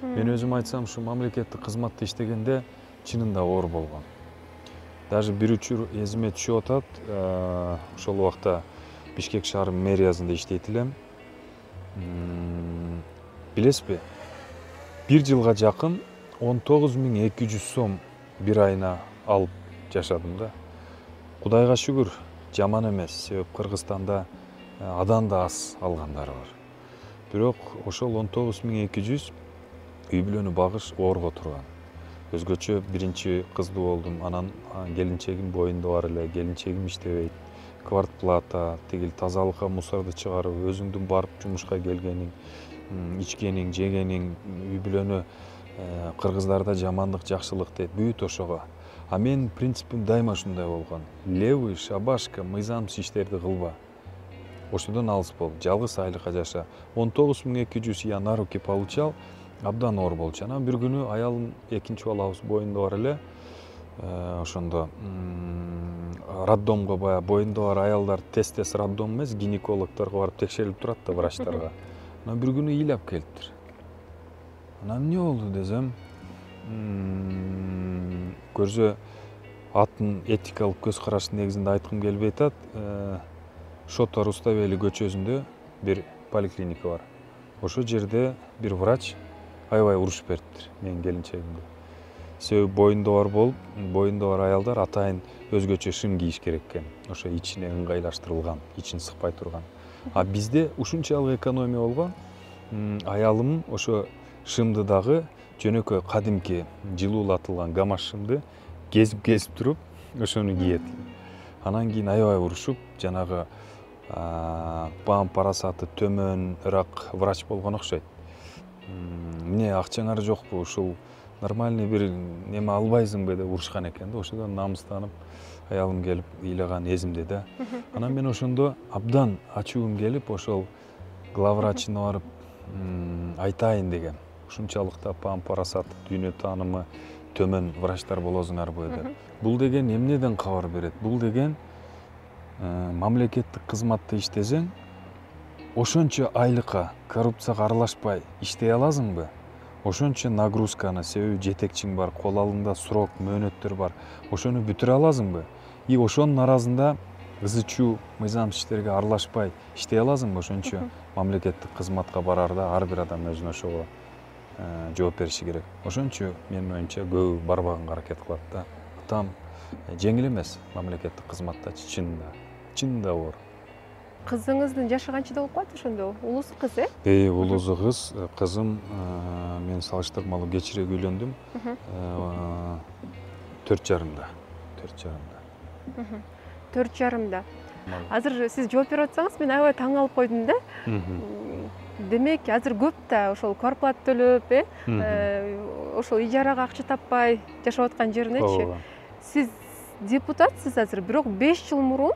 Мен өзүм айтсам, ушу мамлекеттик кызматта иштегенде чынында оор болгон. Даже бир учур эсиме түшүп атат. Ошол убакта Бишкек шаар мэриясында иштейт элем. Билесизби? Бир жылга жакын 19.200 сом бир айына алып жашадым да. Кудайга шүгүр, жаман эмес. Себеп Кыргызстанда адан да аз алгандары бар. Бирок ошол 19.200 үй бүлөнү багыш оорго турган. Өзгөчө биринчи кыздуу болдум. Анан келинчегим боюнда бар эле, келинчегим иштебейт. Квартплата, тигил тазалыкка мусорду чыгарып, өзүңдүн барып жумушка келгениң, ичкениң, жегениң, үй бүлөнү кыргыздарда жамандык, жакшылык дейт, бүт ошого. А менин принципим дайыма ушундай болгон. Левый, шабашка, мыйзамсыз иштерди кылба. Ошодон алыс бол, жалгыз айлыкка жаша. 19.200 я на руки получал, абдан оор болчу. Анан бир күнү аялым экинчи балабыз боюнда бар эле. Ошондо роддомго баягы боюнда бар аялдар тез роддом эмес, гинекологторго барып текшерилип турат да, врачтарга. Анан бир күнү ыйлап келиптир. Анан эмне болду десем, көрсө аттын этикалык көз карашынын негизинде айткым келбей атат. Шото Руставели көчөсүндө бир поликлиника бар. Ошол жерде бир врач аябай уруш бериптир менин келинчегимге. Себеби боюнда бар болуп, боюнда бар аялдар атайын өзгөчө шым кийиш керек экен. Ошо ичине ыңгайлаштырылган, ичин сыкпай турган. А бизде ушунчалык экономия болгон. Аялым ошо шымды дагы жөнөкөй кадимки жылуулатылган гамаш шымды кезип туруп, ошону кийет. Анан кийин аябай урушуп, жанагы бам парасаты төмөнүрөөк врач болгон окшойт. Эмне акчаңар жокпу, ушул нормальный бир неме албайсыңбы деп урушкан экен да. Ошодон намыстанып аялым келип ыйлаган эсимде да. Анан мен ошондо абдан ачуум келип, ошол главврачына барып айтайын деген. Ушунчалык да бам парасаты, дүйнө таанымы төмөн врачтар болосуңарбы деп. Бул деген эмнеден кабар берет? Бул деген мамлекеттик кызматта иштесең, ошончо айлыкка, коррупцияга аралашпай иштей аласыңбы? Ошончо нагрузканы, себеби жетекчиң бар, кол алыңда срок, мөөнөттөр бар. Ошону бүтүрө аласыңбы? И ошонун аразында ызы чуу, мыйзамсыз иштерге аралашпай иштей аласыңбы? Ошончо мамлекеттик кызматка барарда ар бир адам өзүнө ошого жооп бериши керек. Ошончо менин оюмча көбү барбаганга аракет кылат да. Там жеңил эмес мамлекеттик кызматта чынында оор. Кызыңыздын жашы канчада болуп калат ошондо? Улуусу кыз, э? Улуусу кыз. Кызым мен салыштырмалуу кечирээк үйлөндүм. 4,5-да. 4,5-да. Азыр сиз жооп берип атсаңыз, мен аябай таң калып койдум да. Демек, азыр көп да ошол квартплата төлөп, ошол ижарага акча таппай жашап аткан жеринечи. Сиз депутатсыз азыр, бирок 5 жыл мурун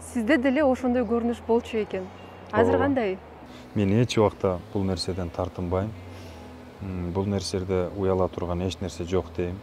сизде деле ошондой көрүнүш болчу экен. Азыр кандай? Мен эч убакта бул нерседен тартынбайм. Бул нерседе уяла турган эч нерсе жок дейм.